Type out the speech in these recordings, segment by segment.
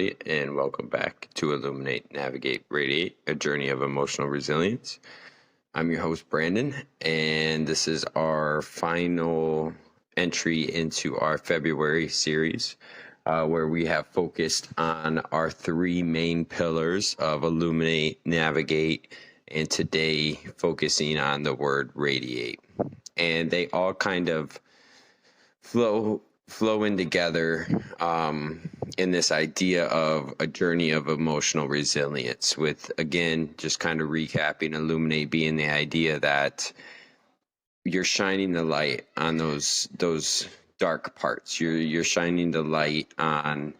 everybody, and welcome back to Illuminate, Navigate, Radiate, a journey of emotional resilience. I'm your host, Brandon, and this is our final entry into our February series, where we have focused on our three main pillars of Illuminate, Navigate, and today focusing on the word radiate. And they all kind of flow in together in this idea of a journey of emotional resilience, with, again, just kind of recapping, illuminate being the idea that you're shining the light on those dark parts. You're shining the light on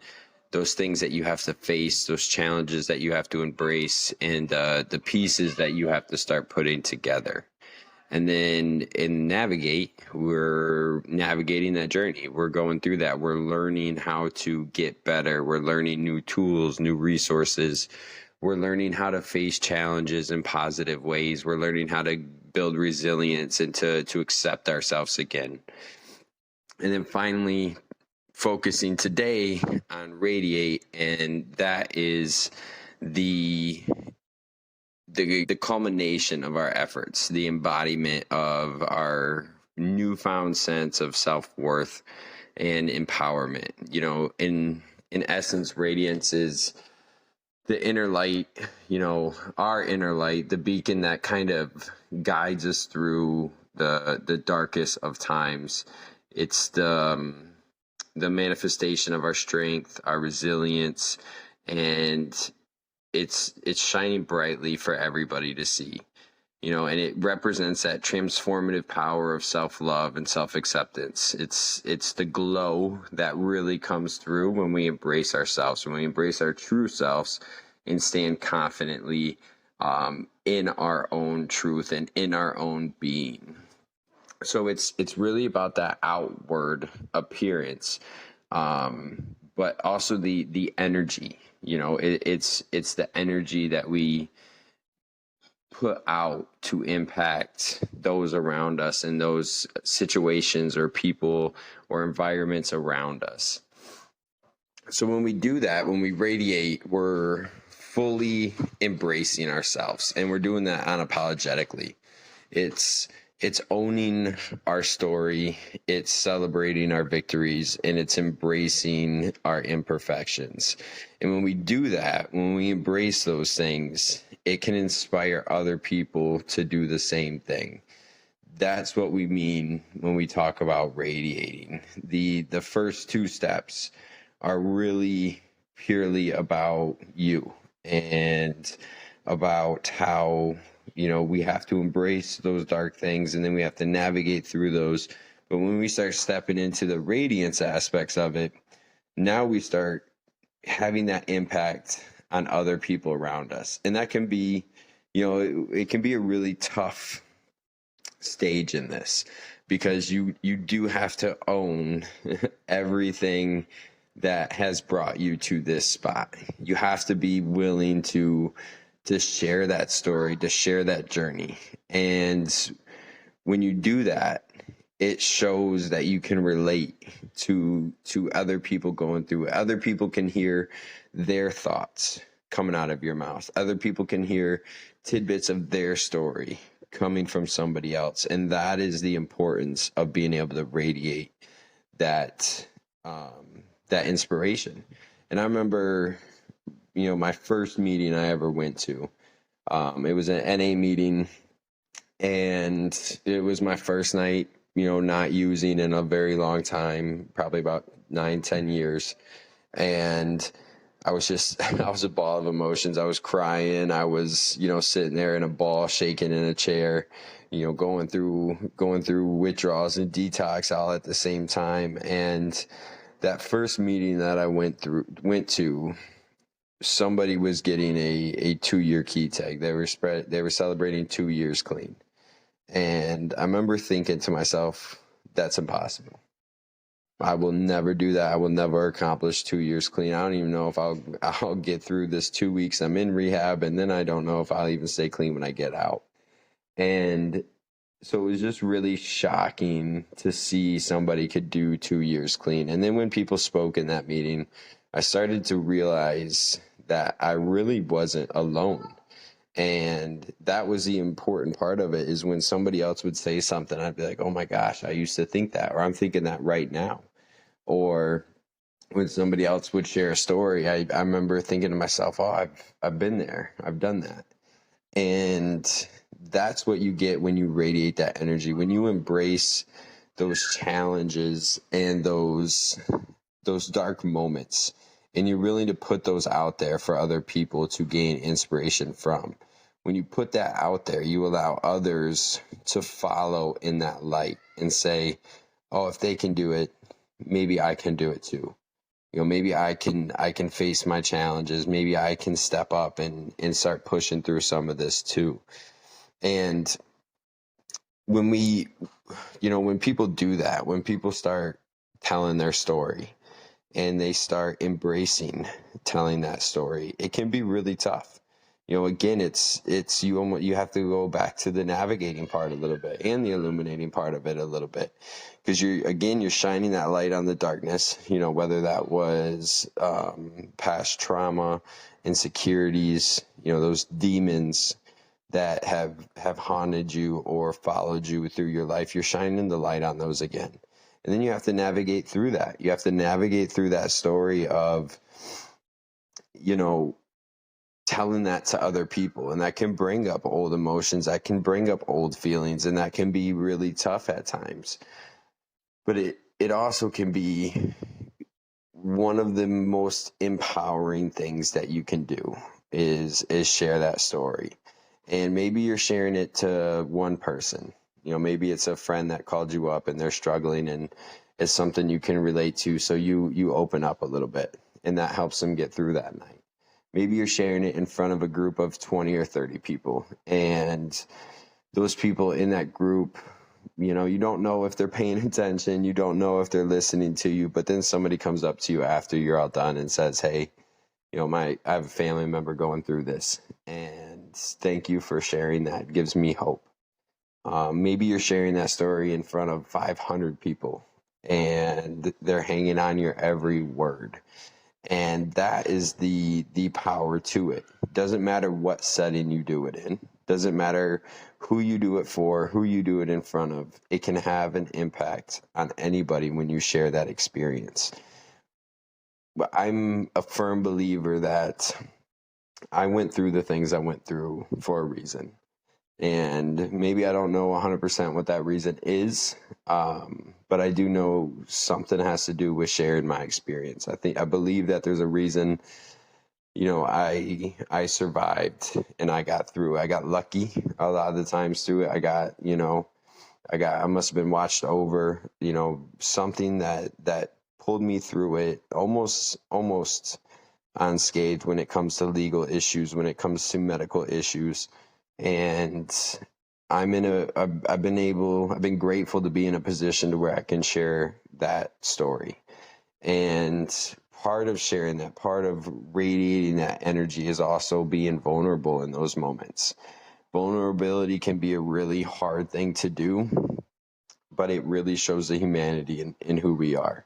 those things that you have to face, those challenges that you have to embrace, and the pieces that you have to start putting together. And then in Navigate, we're navigating that journey. We're going through that. We're learning how to get better. We're learning new tools, new resources. We're learning how to face challenges in positive ways. We're learning how to build resilience and to accept ourselves again. And then finally, focusing today on Radiate, and that is the culmination of our efforts, the embodiment of our newfound sense of self-worth and empowerment. You know, in essence, radiance is the inner light, our inner light, the beacon that kind of guides us through the darkest of times. It's the manifestation of our strength, our resilience, and it's shining brightly for everybody to see, and it represents that transformative power of self-love and self-acceptance. It's the glow that really comes through when we embrace ourselves, when we embrace our true selves and stand confidently in our own truth and in our own being. So it's really about that outward appearance, but also the energy. It's the energy that we put out to impact those around us and those situations or people or environments around us. So when we do that, when we radiate, we're fully embracing ourselves, and we're doing that unapologetically. It's owning our story, it's celebrating our victories, and it's embracing our imperfections. And when we do that, when we embrace those things, it can inspire other people to do the same thing. That's what we mean when we talk about radiating. The first two steps are really purely about you and about how we have to embrace those dark things, and then we have to navigate through those. But when we start stepping into the radiance aspects of it, now we start having that impact on other people around us. And that can be, it can be a really tough stage in this, because you do have to own everything that has brought you to this spot. You have to be willing to share that story, to share that journey. And when you do that, it shows that you can relate to other people going through it. Other people can hear their thoughts coming out of your mouth. Other people can hear tidbits of their story coming from somebody else. And that is the importance of being able to radiate that inspiration. And I remember, my first meeting I ever went to, it was an NA meeting, and it was my first night, not using in a very long time, probably about 9-10 years. And I was a ball of emotions. I was crying. I was, sitting there in a ball, shaking in a chair, going through withdrawals and detox all at the same time. And that first meeting that I went to, somebody was getting a 2-year key tag. They were celebrating 2 years clean. And I remember thinking to myself, that's impossible. I will never do that. I will never accomplish 2 years clean. I don't even know if I'll get through this 2 weeks I'm in rehab, and then I don't know if I'll even stay clean when I get out. And so it was just really shocking to see somebody could do 2 years clean. And then when people spoke in that meeting, I started to realize that I really wasn't alone. And that was the important part of it, is when somebody else would say something, I'd be like, oh my gosh, I used to think that, or I'm thinking that right now. Or when somebody else would share a story, I remember thinking to myself, oh, I've been there, I've done that. And that's what you get when you radiate that energy, when you embrace those challenges and those dark moments, and you're willing to put those out there for other people to gain inspiration from. When you put that out there, you allow others to follow in that light and say, oh, if they can do it, maybe I can do it too. Maybe I can face my challenges. Maybe I can step up and start pushing through some of this too. And when when people do that, when people start telling their story and they start embracing telling that story, it can be really tough. Again, it's you have to go back to the navigating part a little bit and the illuminating part of it a little bit, because you're shining that light on the darkness, whether that was past trauma, insecurities, those demons that have haunted you or followed you through your life. You're shining the light on those again. And then you have to navigate through that. You have to navigate through that story of, telling that to other people. And that can bring up old emotions. That can bring up old feelings. And that can be really tough at times. But it also can be one of the most empowering things that you can do is share that story. And maybe you're sharing it to one person. Maybe it's a friend that called you up and they're struggling and it's something you can relate to. So you open up a little bit and that helps them get through that night. Maybe you're sharing it in front of a group of 20 or 30 people, and those people in that group, you don't know if they're paying attention. You don't know if they're listening to you, but then somebody comes up to you after you're all done and says, hey, I have a family member going through this, and thank you for sharing that. It gives me hope. Maybe you're sharing that story in front of 500 people and they're hanging on your every word. And that is the power to it. Doesn't matter what setting you do it in. Doesn't matter who you do it for, who you do it in front of. It can have an impact on anybody when you share that experience. But I'm a firm believer that I went through the things I went through for a reason. And maybe I don't know 100% what that reason is, but I do know something has to do with sharing my experience. I believe that there's a reason, I survived and I got through. I got lucky a lot of the times through it. I must have been watched over, something that pulled me through it almost unscathed when it comes to legal issues, when it comes to medical issues. And I've been grateful to be in a position to where I can share that story. And part of sharing that, part of radiating that energy is also being vulnerable in those moments. Vulnerability can be a really hard thing to do, but it really shows the humanity in who we are,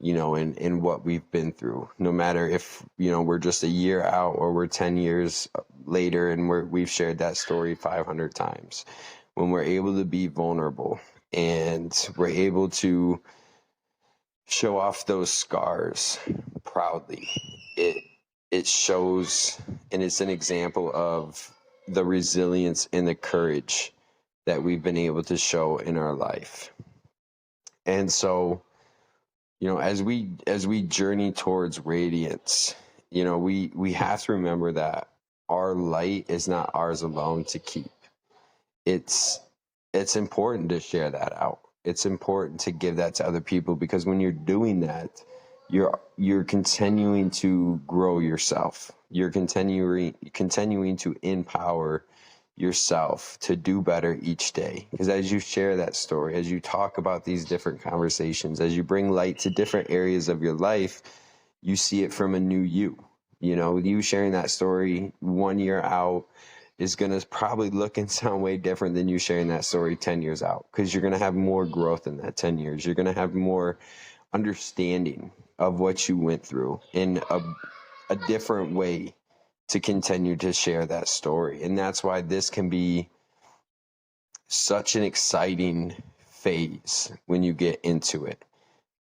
in what we've been through. No matter if, we're just a year out or we're 10 years later and we've shared that story 500 times. When we're able to be vulnerable and we're able to show off those scars proudly, it shows, and it's an example of the resilience and the courage that we've been able to show in our life. And so, as we journey towards radiance, we have to remember that our light is not ours alone to keep. It's important to share that out. It's important to give that to other people, because when you're doing that, you're continuing to grow yourself. You're continuing to empower yourself to do better each day. Because as you share that story, as you talk about these different conversations, as you bring light to different areas of your life, you see it from a new you. You sharing that story 1 year out is going to probably look and sound way different than you sharing that story 10 years out, because you're going to have more growth in that 10 years. You're going to have more understanding of what you went through in a different way to continue to share that story. And that's why this can be such an exciting phase when you get into it.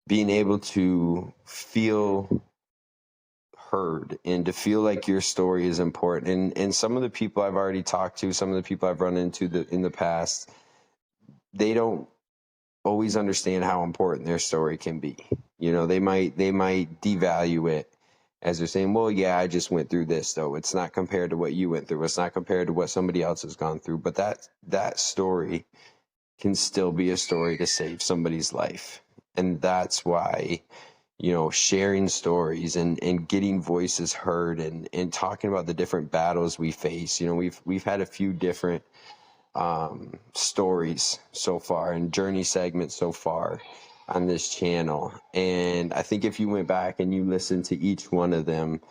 Being able to feel heard and to feel like your story is important. And some of the people I've already talked to, some of the people I've run into in the past, they don't always understand how important their story can be. You know, they might devalue it as they're saying, well, yeah, I just went through this, though. It's not compared to what you went through. It's not compared to what somebody else has gone through. But that story can still be a story to save somebody's life. And that's why, you know, sharing stories and getting voices heard and talking about the different battles we face. You know, we've had a few different stories so far and journey segments so far on this channel. And I think if you went back and you listened to each one of them,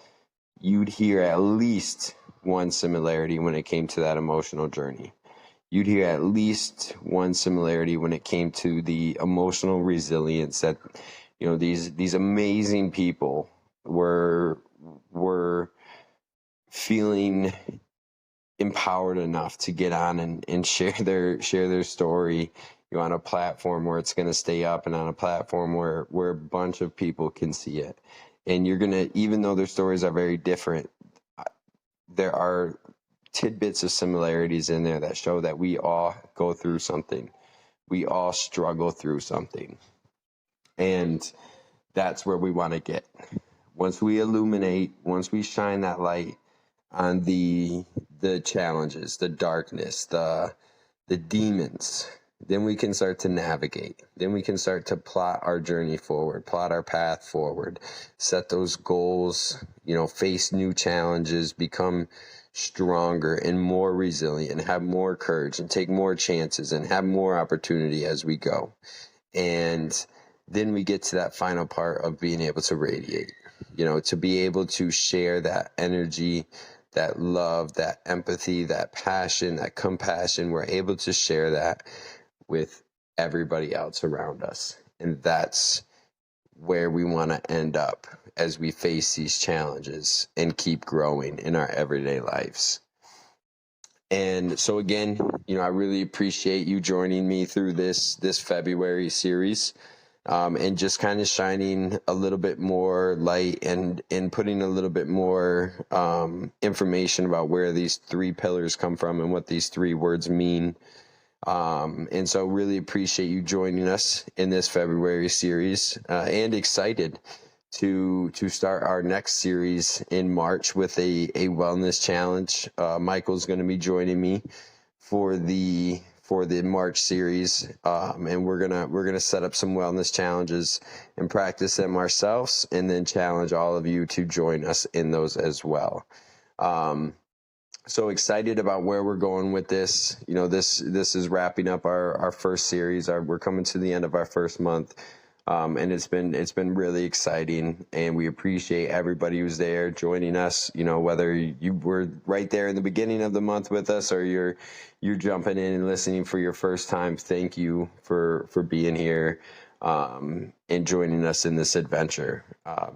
you'd hear at least one similarity when it came to that emotional journey. You'd hear at least one similarity when it came to the emotional resilience that, you know, these amazing people were feeling empowered enough to get on and share their story, you know, on a platform where it's going to stay up and on a platform where a bunch of people can see it. And you're going to, even though their stories are very different, there are tidbits of similarities in there that show that we all go through something. We all struggle through something. And that's where we want to get. Once we illuminate, once we shine that light on the challenges, the darkness, the demons, then we can start to navigate. Then we can start to plot our journey forward, plot our path forward, set those goals, you know, face new challenges, become stronger and more resilient and have more courage and take more chances and have more opportunity as we go. And then we get to that final part of being able to radiate, you know, to be able to share that energy, that love, that empathy, that passion, that compassion. We're able to share that with everybody else around us. And that's where we want to end up as we face these challenges and keep growing in our everyday lives. And so again, you know, I really appreciate you joining me through this February series. And just kind of shining a little bit more light and putting a little bit more information about where these three pillars come from and what these three words mean. And so really appreciate you joining us in this February series, and excited to start our next series in March with a wellness challenge. Michael's going to be joining me for the March series, and we're gonna set up some wellness challenges and practice them ourselves, and then challenge all of you to join us in those as well. So excited about where we're going with this. You know, this is wrapping up our first series. We're coming to the end of our first month. And it's been really exciting, and we appreciate everybody who's there joining us. You know, whether you were right there in the beginning of the month with us, or you're jumping in and listening for your first time. Thank you for being here, and joining us in this adventure.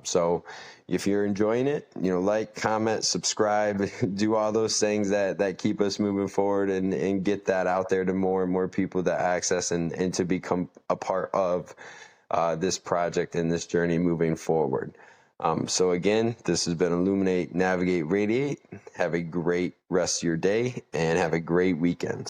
So if you're enjoying it, you know, like, comment, subscribe, do all those things that keep us moving forward and get that out there to more and more people to access and to become a part of this project and this journey moving forward. So again, this has been Illuminate, Navigate, Radiate. Have a great rest of your day and have a great weekend.